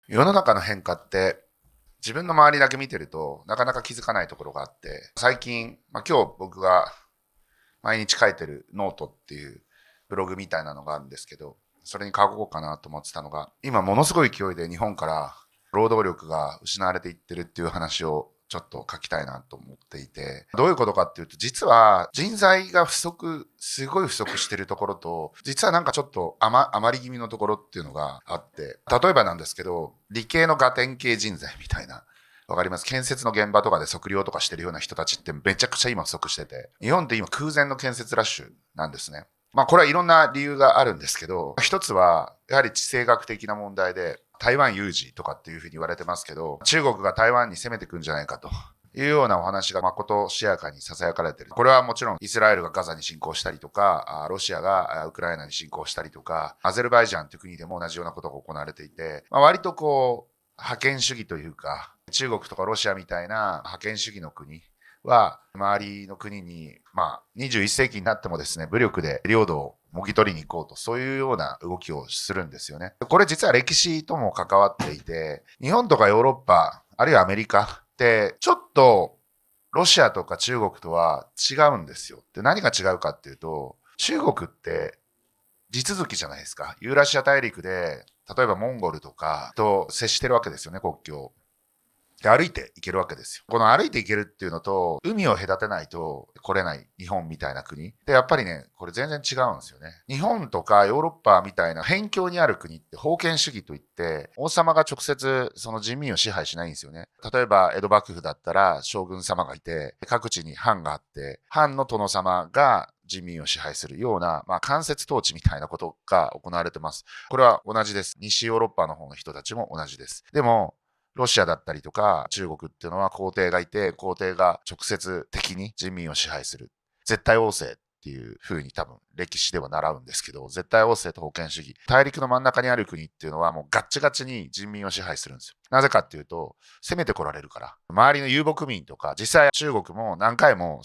世の中の変化って自分の周りだけ見てるとなかなか気づかないところがあって、最近、今日僕が毎日書いてるノートっていうブログみたいなのがあるんですけど、それに書こうかなと思ってたのが、今ものすごい勢いで日本から労働力が失われていってるっていう話をちょっと書きたいなと思っていて、どういうことかっていうと、実は人材がすごい不足してるところと、実はなんかちょっと余り気味のところっていうのがあって、例えばなんですけど、理系のガテン系人材みたいな、わかります。建設の現場とかで測量とかしてるような人たちってめちゃくちゃ今不足してて、日本って今空前の建設ラッシュなんですね。これはいろんな理由があるんですけど、一つはやはり地政学的な問題で、台湾有事とかっていうふうに言われてますけど、中国が台湾に攻めてくんじゃないかというようなお話が誠しやかに囁かれている。これはもちろんイスラエルがガザに侵攻したりとか、ロシアがウクライナに侵攻したりとか、アゼルバイジャンという国でも同じようなことが行われていて、割と覇権主義というか、中国とかロシアみたいな覇権主義の国は、周りの国に、21世紀になってもですね、武力で領土をもぎ取りに行こうと、そういうような動きをするんですよね。これ実は歴史とも関わっていて、日本とかヨーロッパ、あるいはアメリカって、ちょっとロシアとか中国とは違うんですよ。で、何が違うかっていうと、中国って地続きじゃないですか。ユーラシア大陸で、例えばモンゴルとかと接してるわけですよね、国境。で、歩いて行けるわけですよ。この歩いて行けるっていうのと、海を隔てないと来れない日本みたいな国。で、やっぱりね、これ全然違うんですよね。日本とかヨーロッパみたいな辺境にある国って封建主義といって、王様が直接その人民を支配しないんですよね。例えば、江戸幕府だったら将軍様がいて、各地に藩があって、藩の殿様が人民を支配するような、間接統治みたいなことが行われてます。これは同じです。西ヨーロッパの方の人たちも同じです。でも、ロシアだったりとか中国っていうのは皇帝がいて、皇帝が直接的に人民を支配する。絶対王政っていう風に多分歴史では習うんですけど、絶対王政と封建主義。大陸の真ん中にある国っていうのはもうガッチガチに人民を支配するんですよ。なぜかっていうと、攻めてこられるから。周りの遊牧民とか、実際中国も何回も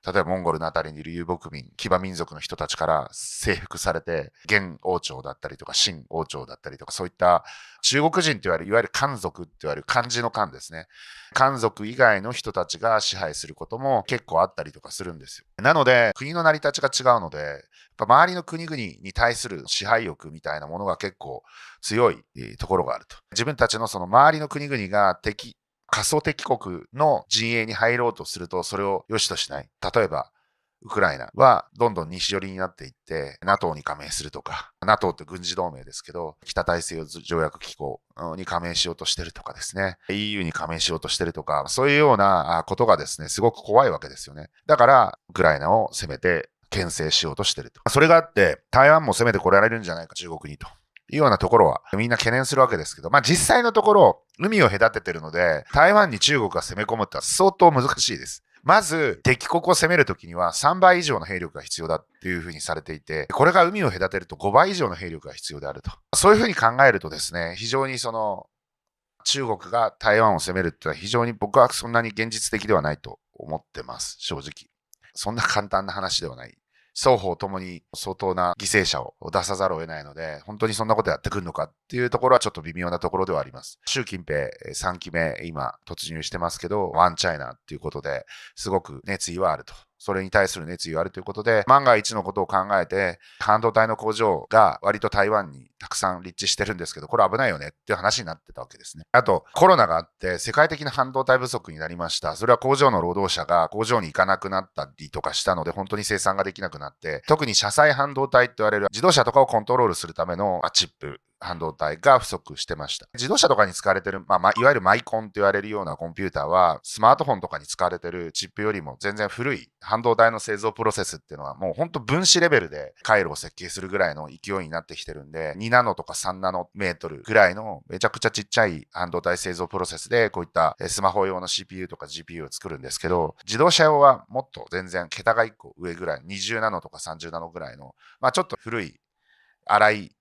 例えばモンゴルのあたりにいる遊牧民、騎馬民族の人たちから征服されて、元王朝だったりとか、清王朝だったりとか、そういった中国人と言われる、いわゆる漢族って言われる漢字の漢ですね。漢族以外の人たちが支配することも結構あったりとかするんですよ。なので、国の成り立ちが違うので、やっぱ周りの国々に対する支配欲みたいなものが結構強いところがあると。自分たちのその周りの国々が仮想敵国の陣営に入ろうとすると、それを良しとしない。例えば、ウクライナはどんどん西寄りになっていって、NATO に加盟するとか、NATO って軍事同盟ですけど、北大西洋条約機構に加盟しようとしてるとかですね、EU に加盟しようとしてるとか、そういうようなことがですね、すごく怖いわけですよね。だから、ウクライナを攻めて牽制しようとしてると。それがあって、台湾も攻めてこられるんじゃないか、中国にと。いうようなところはみんな懸念するわけですけど、実際のところ、海を隔ててるので、台湾に中国が攻め込むってのは相当難しいです。まず、敵国を攻めるときには3倍以上の兵力が必要だっていうふうにされていて、これが海を隔てると5倍以上の兵力が必要であると。そういうふうに考えるとですね、非常に中国が台湾を攻めるっていうのは非常に僕はそんなに現実的ではないと思ってます、正直。そんな簡単な話ではない。双方ともに相当な犠牲者を出さざるを得ないので、本当にそんなことやってくるのかっていうところはちょっと微妙なところではあります。習近平3期目今突入してますけど、ワンチャイナっていうことですごく熱意はあると。それに対する熱意があるということで、万が一のことを考えて、半導体の工場が割と台湾にたくさん立地してるんですけど、これ危ないよねっていう話になってたわけですね。あと、コロナがあって世界的な半導体不足になりました。それは工場の労働者が工場に行かなくなったりとかしたので、本当に生産ができなくなって、特に車載半導体って言われる自動車とかをコントロールするためのチップ、半導体が不足してました。自動車とかに使われてる、いわゆるマイコンと言われるようなコンピューターは、スマートフォンとかに使われてるチップよりも全然古い半導体の製造プロセスっていうのはもう本当分子レベルで回路を設計するぐらいの勢いになってきてるんで、2ナノとか3ナノメートルぐらいのめちゃくちゃちっちゃい半導体製造プロセスでこういったスマホ用の CPU とか GPU を作るんですけど、自動車用はもっと全然桁が1個上ぐらい、20ナノとか30ナノぐらいの、ちょっと古い、粗い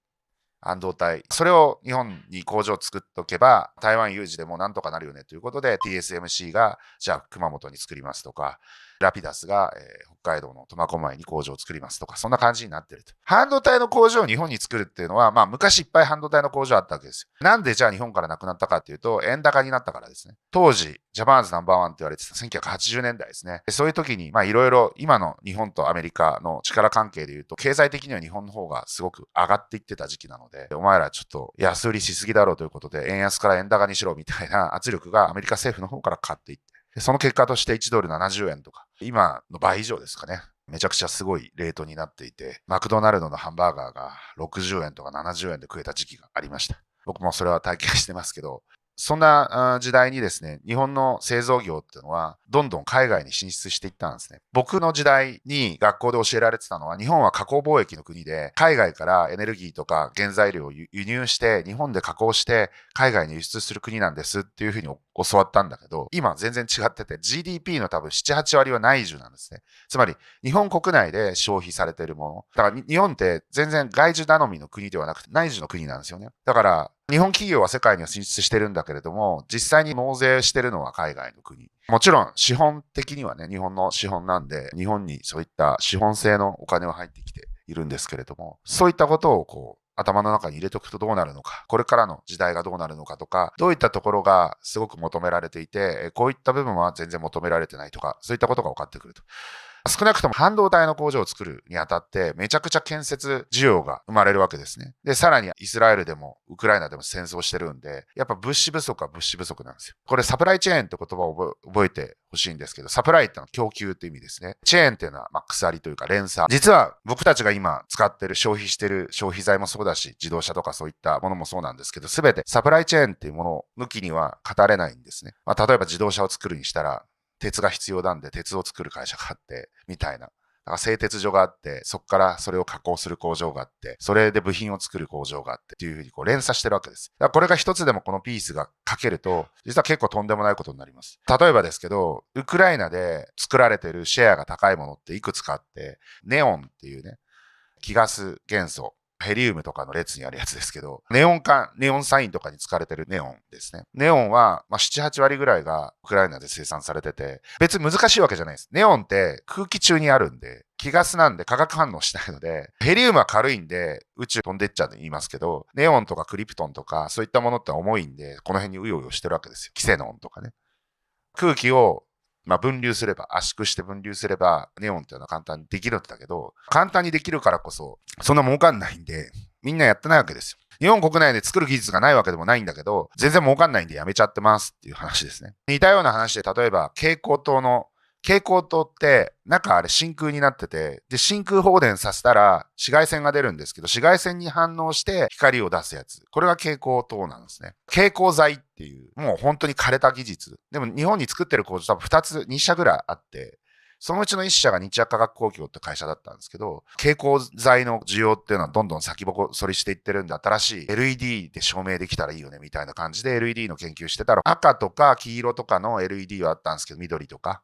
半導体。それを日本に工場を作っとけば、台湾有事でもなんとかなるよねということで、TSMC が、じゃあ熊本に作りますとか、ラピダスが、北海道の苫小牧に工場を作りますとか、そんな感じになってると。半導体の工場を日本に作るっていうのは、昔いっぱい半導体の工場あったわけですよ。なんでじゃあ日本からなくなったかっていうと、円高になったからですね。当時、ジャパンズナンバーワンって言われてた1980年代ですね。そういう時に、いろいろ今の日本とアメリカの力関係で言うと、経済的には日本の方がすごく上がっていってた時期なので、お前らちょっと安売りしすぎだろうということで、円安から円高にしろみたいな圧力がアメリカ政府の方からかかっていって、その結果として1ドル70円とか、今の倍以上ですかね。めちゃくちゃすごいレートになっていて、マクドナルドのハンバーガーが60円とか70円で食えた時期がありました。僕もそれは体験してますけど、そんな時代にですね、日本の製造業っていうのは、どんどん海外に進出していったんですね。僕の時代に学校で教えられてたのは、日本は加工貿易の国で、海外からエネルギーとか原材料を輸入して、日本で加工して、海外に輸出する国なんですっていうふうに教わったんだけど、今全然違ってて、GDP の多分7、8割は内需なんですね。つまり、日本国内で消費されているもの。だから日本って全然外需頼みの国ではなくて内需の国なんですよね。だから、日本企業は世界には進出してるんだけれども、実際に納税してるのは海外の国。もちろん資本的にはね、日本の資本なんで、日本にそういった資本性のお金は入ってきているんですけれども、そういったことを頭の中に入れておくとどうなるのか、これからの時代がどうなるのかとか、どういったところがすごく求められていて、こういった部分は全然求められてないとか、そういったことが分かってくると。少なくとも半導体の工場を作るにあたってめちゃくちゃ建設需要が生まれるわけですね。で、さらにイスラエルでもウクライナでも戦争してるんで、やっぱ物資不足は物資不足なんですよ。これサプライチェーンって言葉を覚えてほしいんですけど、サプライってのは供給って意味ですね。チェーンっていうのは鎖というか連鎖。実は僕たちが今使ってる消費してる消費財もそうだし、自動車とかそういったものもそうなんですけど、すべてサプライチェーンっていうものを抜きには語れないんですね。例えば自動車を作るにしたら、鉄が必要なんで鉄を作る会社があって、みたいな。だから製鉄所があって、そこからそれを加工する工場があって、それで部品を作る工場があってっていうふうに連鎖してるわけです。だからこれが一つでもこのピースが欠けると、実は結構とんでもないことになります。例えばですけど、ウクライナで作られてるシェアが高いものっていくつかあって、ネオンっていうね、貴ガス元素。ヘリウムとかの列にあるやつですけど、ネオンサインとかに使われてるネオンですね。ネオンは、7、8割ぐらいがウクライナで生産されてて、別に難しいわけじゃないです。ネオンって空気中にあるんで、気ガスなんで化学反応しないので、ヘリウムは軽いんで宇宙飛んでっちゃうと言いますけど、ネオンとかクリプトンとかそういったものって重いんで、この辺にうようよしてるわけですよ。キセノンとかね。空気を分流すれば、圧縮して分流すれば、ネオンっていうのは簡単にできるんだけど、簡単にできるからこそ、そんな儲かんないんで、みんなやってないわけですよ。日本国内で作る技術がないわけでもないんだけど、全然儲かんないんでやめちゃってますっていう話ですね。似たような話で、例えば蛍光灯って中あれ真空になってて、で、真空放電させたら紫外線が出るんですけど、紫外線に反応して光を出すやつ。これが蛍光灯なんですね。蛍光剤っていう、もう本当に枯れた技術。でも日本に作ってる工場多分2社ぐらいあって、そのうちの1社が日薬化学工業って会社だったんですけど、蛍光剤の需要っていうのはどんどん先細りしていってるんで、新しい LED で照明できたらいいよねみたいな感じで LED の研究してたら、赤とか黄色とかの LED はあったんですけど、緑とか。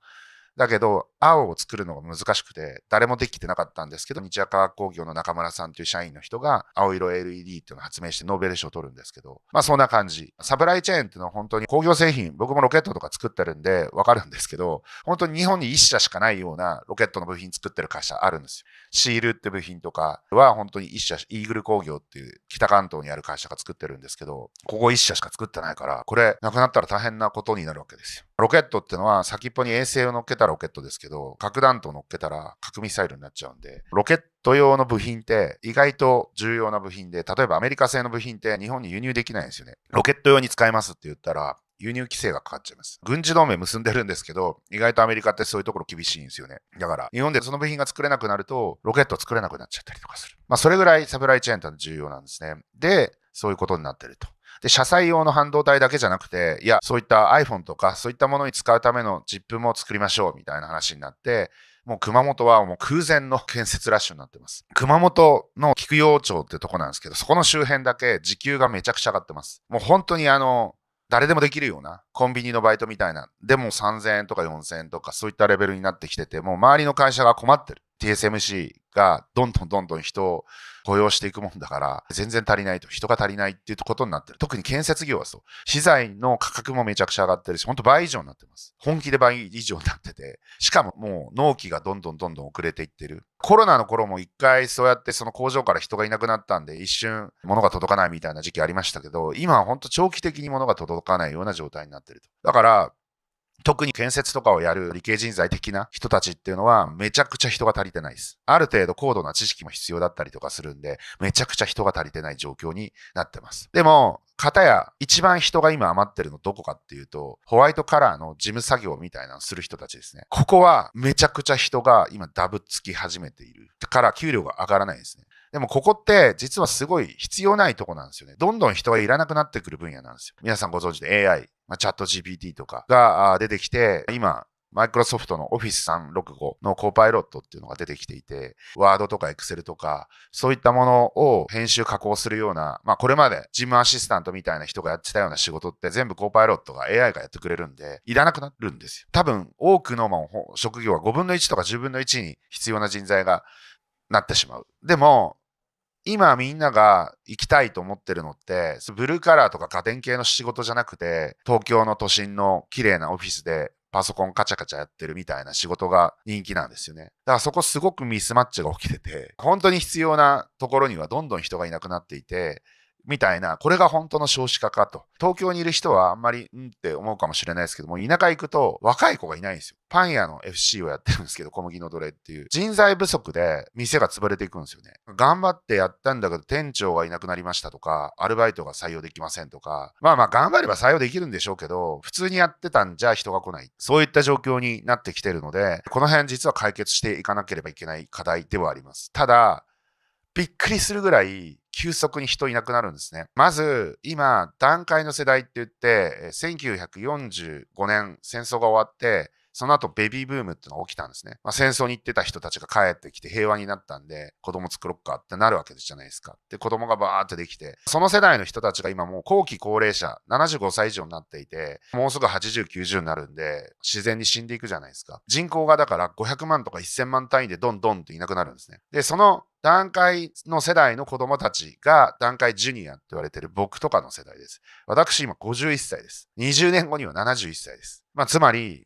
だけど、青を作るのが難しくて、誰もできてなかったんですけど、日薬化学工業の中村さんという社員の人が、青色 LED っていうのを発明してノーベル賞を取るんですけど、そんな感じ。サプライチェーンっていうのは本当に工業製品、僕もロケットとか作ってるんでわかるんですけど、本当に日本に一社しかないようなロケットの部品作ってる会社あるんですよ。シールって部品とかは本当に一社、イーグル工業っていう北関東にある会社が作ってるんですけど、ここ一社しか作ってないから、これなくなったら大変なことになるわけですよ。ロケットってのは先っぽに衛星を乗っけたロケットですけど、核弾頭乗っけたら核ミサイルになっちゃうんで、ロケット用の部品って意外と重要な部品で、例えばアメリカ製の部品って日本に輸入できないんですよね。ロケット用に使えますって言ったら、輸入規制がかかっちゃいます。軍事同盟結んでるんですけど、意外とアメリカってそういうところ厳しいんですよね。だから、日本でその部品が作れなくなると、ロケット作れなくなっちゃったりとかする。それぐらいサプライチェーンって重要なんですね。で、そういうことになってると。で、車載用の半導体だけじゃなくて、いや、そういった iPhone とか、そういったものに使うためのチップも作りましょう、みたいな話になって、もう熊本はもう空前の建設ラッシュになってます。熊本の菊陽町ってとこなんですけど、そこの周辺だけ時給がめちゃくちゃ上がってます。もう本当に誰でもできるようなコンビニのバイトみたいな、でも3000円とか4000円とかそういったレベルになってきてて、もう周りの会社が困ってる。TSMC がどんどん人を雇用していくもんだから、全然足りないと、人が足りないっていうことになってる。特に建設業はそう。資材の価格もめちゃくちゃ上がってるし、ほんと倍以上になってます。本気で倍以上になってて、しかももう納期がどんどん遅れていってる。コロナの頃も一回そうやってその工場から人がいなくなったんで、一瞬物が届かないみたいな時期ありましたけど、今はほんと長期的に物が届かないような状態になってると。だから、特に建設とかをやる理系人材的な人たちっていうのはめちゃくちゃ人が足りてないです。ある程度高度な知識も必要だったりとかするんで、めちゃくちゃ人が足りてない状況になってます。でも、片や一番人が今余ってるのどこかっていうと、ホワイトカラーの事務作業みたいなのをする人たちですね。ここはめちゃくちゃ人が今ダブつき始めているから給料が上がらないですね。でもここって実はすごい必要ないとこなんですよね。どんどん人がいらなくなってくる分野なんですよ。皆さんご存知で AI、チャット GPT とかが出てきて、今、マイクロソフトの Office 365のコーパイロットっていうのが出てきていて、ワードとかエクセルとか、そういったものを編集加工するような、これまで事務アシスタントみたいな人がやってたような仕事って全部コーパイロットが AI がやってくれるんで、いらなくなるんですよ。多分、多くの職業は5分の1とか10分の1に必要な人材がなってしまう。でも、今みんなが行きたいと思ってるのって、ブルーカラーとか家電系の仕事じゃなくて、東京の都心の綺麗なオフィスでパソコンカチャカチャやってるみたいな仕事が人気なんですよね。だからそこすごくミスマッチが起きてて、本当に必要なところにはどんどん人がいなくなっていて、みたいな、これが本当の少子化かと。東京にいる人はあんまり、って思うかもしれないですけども、田舎行くと若い子がいないんですよ。パン屋の FC をやってるんですけど、小麦の奴隷っていう。人材不足で店が潰れていくんですよね。頑張ってやったんだけど、店長がいなくなりましたとか、アルバイトが採用できませんとか、頑張れば採用できるんでしょうけど、普通にやってたんじゃ人が来ない。そういった状況になってきてるので、この辺実は解決していかなければいけない課題ではあります。ただ、びっくりするぐらい急速に人いなくなるんですね。まず、今、団塊の世代って言って、1945年戦争が終わって、その後ベビーブームってのが起きたんですね。戦争に行ってた人たちが帰ってきて平和になったんで、子供作ろっかってなるわけじゃないですか。で、子供がバーってできて、その世代の人たちが今もう後期高齢者、75歳以上になっていて、もうすぐ80、90になるんで、自然に死んでいくじゃないですか。人口がだから500万とか1000万単位でどんどんっていなくなるんですね。で、その団塊の世代の子供たちが団塊ジュニアって言われてる僕とかの世代です。私今51歳です。20年後には71歳です。つまり、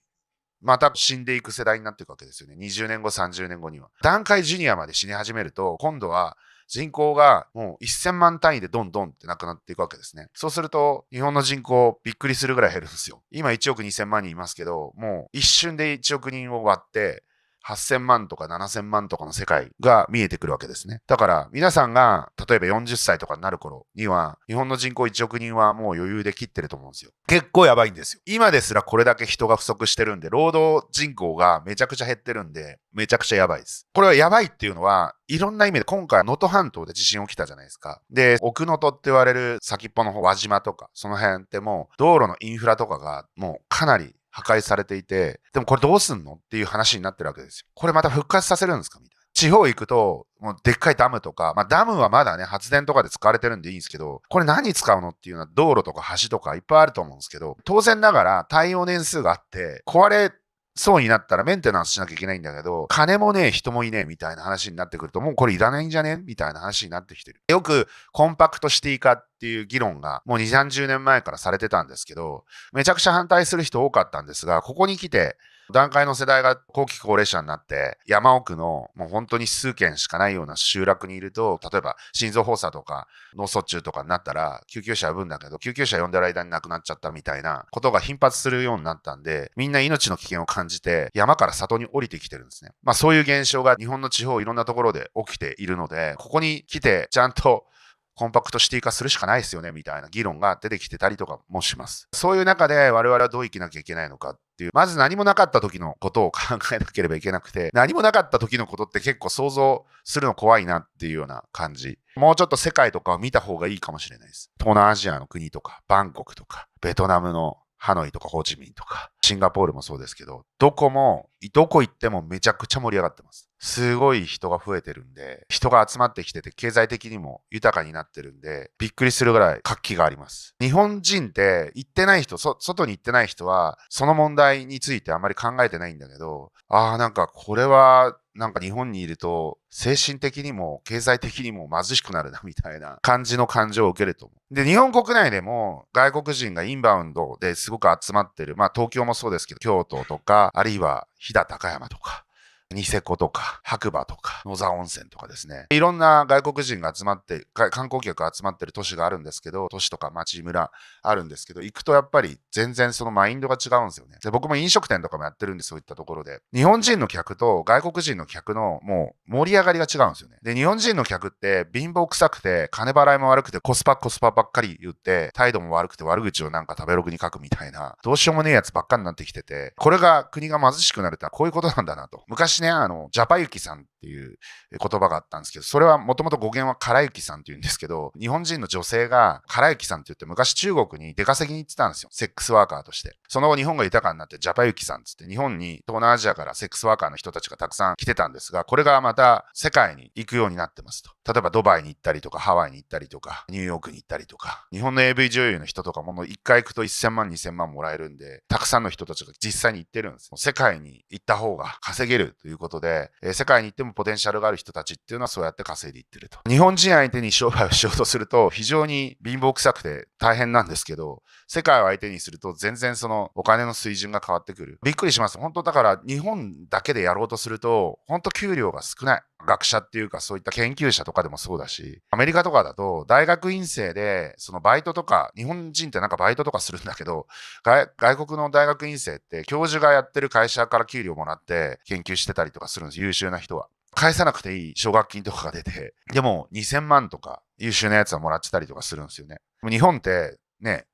また死んでいく世代になっていくわけですよね。20年後、30年後には。団塊ジュニアまで死に始めると、今度は人口がもう1000万単位でどんどんってなくなっていくわけですね。そうすると、日本の人口びっくりするぐらい減るんですよ。今1億2000万人いますけど、もう一瞬で1億人を割って、8000万とか7000万とかの世界が見えてくるわけですね。だから皆さんが例えば40歳とかになる頃には日本の人口1億人はもう余裕で切ってると思うんですよ。結構やばいんですよ。今ですらこれだけ人が不足してるんで、労働人口がめちゃくちゃ減ってるんで、めちゃくちゃやばいです。これはやばいっていうのは、いろんな意味で今回能登半島で地震起きたじゃないですか。で、奥能登って言われる先っぽの輪島とか、その辺ってもう道路のインフラとかがもうかなり破壊されていて、でもこれどうすんのっていう話になってるわけですよ。これまた復活させるんですかみたいな。地方行くと、もうでっかいダムとか、ダムはまだね、発電とかで使われてるんでいいんですけど、これ何使うのっていうのは道路とか橋とかいっぱいあると思うんですけど、当然ながら耐用年数があって、壊れそうになったらメンテナンスしなきゃいけないんだけど、金もねえ、人もいねえみたいな話になってくると、もうこれいらないんじゃねみたいな話になってきてる。よくコンパクトシティ化っていう議論がもう2、30年前からされてたんですけど、めちゃくちゃ反対する人多かったんですが、ここに来て、団塊の世代が後期高齢者になって、山奥のもう本当に数軒しかないような集落にいると、例えば心臓発作とか脳卒中とかになったら救急車呼ぶんだけど、救急車呼んでる間に亡くなっちゃったみたいなことが頻発するようになったんで、みんな命の危険を感じて山から里に降りてきてるんですね。そういう現象が日本の地方いろんなところで起きているので、ここに来てちゃんとコンパクトシティ化するしかないですよねみたいな議論が出てきてたりとかもします。そういう中で我々はどう生きなきゃいけないのかっていう、まず何もなかった時のことを考えなければいけなくて、何もなかった時のことって結構想像するの怖いなっていうような感じ。もうちょっと世界とかを見た方がいいかもしれないです。東南アジアの国とか、バンコクとか、ベトナムのハノイとかホーチミンとか、シンガポールもそうですけど、どこ行ってもめちゃくちゃ盛り上がってます。すごい人が増えてるんで、人が集まってきてて経済的にも豊かになってるんで、びっくりするぐらい活気があります。日本人って行ってない人、外に行ってない人は、その問題についてあまり考えてないんだけど、なんかこれは、なんか日本にいると精神的にも経済的にも貧しくなるなみたいな感じの感情を受けると思う。で、日本国内でも外国人がインバウンドですごく集まってる。東京もそうですけど、京都とか、あるいは飛騨高山とか、ニセコとか、白馬とか、野沢温泉とかですね。いろんな外国人が集まって、観光客が集まってる都市があるんですけど、都市とか町村あるんですけど、行くとやっぱり全然そのマインドが違うんですよね。で、僕も飲食店とかもやってるんで、そういったところで。日本人の客と外国人の客のもう盛り上がりが違うんですよね。で、日本人の客って貧乏臭くて、金払いも悪くて、コスパばっかり言って、態度も悪くて悪口をなんか食べログに書くみたいな、どうしようもねえやつばっかになってきてて、これが国が貧しくなるってのはこういうことなんだなと。昔ね、ジャパユキさんっていう言葉があったんですけど、それはもともと語源は唐雪さんって言うんですけど、日本人の女性が唐雪さんって言って昔中国に出稼ぎに行ってたんですよ。セックスワーカーとして。その後日本が豊かになってジャパユキさんって言って日本に東南アジアからセックスワーカーの人たちがたくさん来てたんですが、これがまた世界に行くようになってますと。例えばドバイに行ったりとか、ハワイに行ったりとか、ニューヨークに行ったりとか、日本の AV 女優の人とかも1回行くと1000万、2000万もらえるんで、たくさんの人たちが実際に行ってるんですよ。世界に行った方が稼げるということで、世界に行ってもポテンシャルがある人たちっていうのはそうやって稼いでいってると。日本人相手に商売をしようとすると非常に貧乏臭くて大変なんですけど、世界を相手にすると全然そのお金の水準が変わってくる。びっくりします。本当だから日本だけでやろうとすると、本当給料が少ない。学者っていうかそういった研究者とかでもそうだし、アメリカとかだと大学院生でそのバイトとか、日本人ってなんかバイトとかするんだけど、外国の大学院生って教授がやってる会社から給料もらって研究してたりとかするんです。優秀な人は。返さなくていい奨学金とかが出て、でも2000万とか優秀なやつはもらってたりとかするんですよね。日本ってね、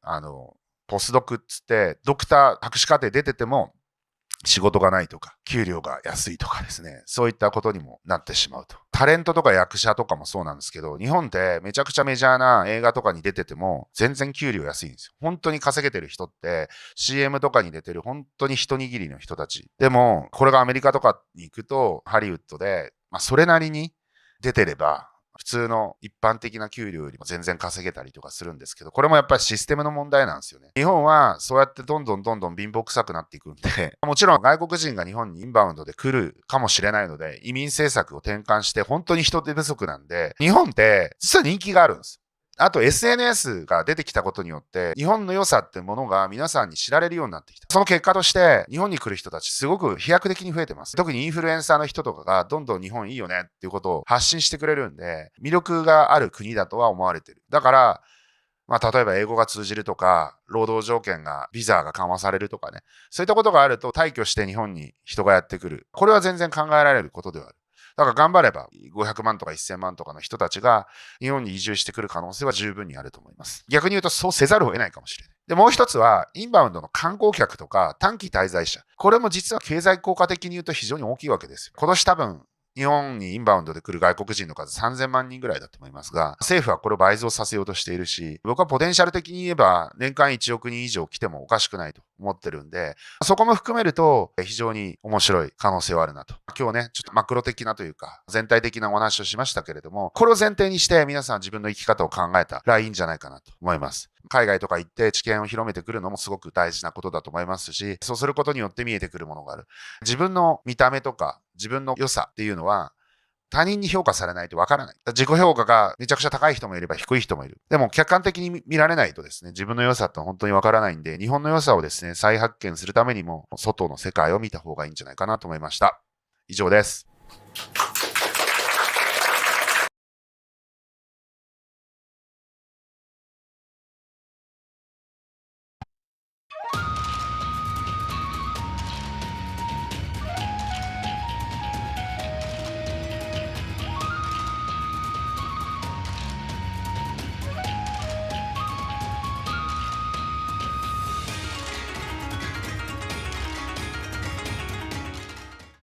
ポスドクっつって、ドクター、博士課程出てても、仕事がないとか、給料が安いとかですね、そういったことにもなってしまうと。タレントとか役者とかもそうなんですけど、日本ってめちゃくちゃメジャーな映画とかに出てても、全然給料安いんですよ。本当に稼げてる人って、CM とかに出てる本当に一握りの人たち。でも、これがアメリカとかに行くと、ハリウッドで、それなりに出てれば、普通の一般的な給料よりも全然稼げたりとかするんですけど、これもやっぱりシステムの問題なんですよね。日本はそうやってどんどん貧乏臭くなっていくんで、もちろん外国人が日本にインバウンドで来るかもしれないので、移民政策を転換して本当に人手不足なんで、日本って実は人気があるんです。あと SNS が出てきたことによって、日本の良さってものが皆さんに知られるようになってきた。その結果として、日本に来る人たちすごく飛躍的に増えてます。特にインフルエンサーの人とかがどんどん日本いいよねっていうことを発信してくれるんで、魅力がある国だとは思われてる。だから、例えば英語が通じるとか、労働条件が、ビザが緩和されるとかね。そういったことがあると、退去して日本に人がやってくる。これは全然考えられることではある。だから頑張れば500万とか1000万とかの人たちが日本に移住してくる可能性は十分にあると思います。逆に言うとそうせざるを得ないかもしれない。で、もう一つはインバウンドの観光客とか短期滞在者。これも実は経済効果的に言うと非常に大きいわけですよ。今年多分日本にインバウンドで来る外国人の数3000万人ぐらいだと思いますが、政府はこれを倍増させようとしているし、僕はポテンシャル的に言えば年間1億人以上来てもおかしくないと思ってるんで、そこも含めると非常に面白い可能性はあるなと。今日ね、ちょっとマクロ的なというか、全体的なお話をしましたけれども、これを前提にして皆さん自分の生き方を考えたらいいんじゃないかなと思います。海外とか行って知見を広めてくるのもすごく大事なことだと思いますし、そうすることによって見えてくるものがある。自分の見た目とか自分の良さっていうのは他人に評価されないとわからない。自己評価がめちゃくちゃ高い人もいれば低い人もいる。でも客観的に見られないとですね、自分の良さって本当にわからないんで、日本の良さをですね、再発見するためにも、外の世界を見た方がいいんじゃないかなと思いました。以上です。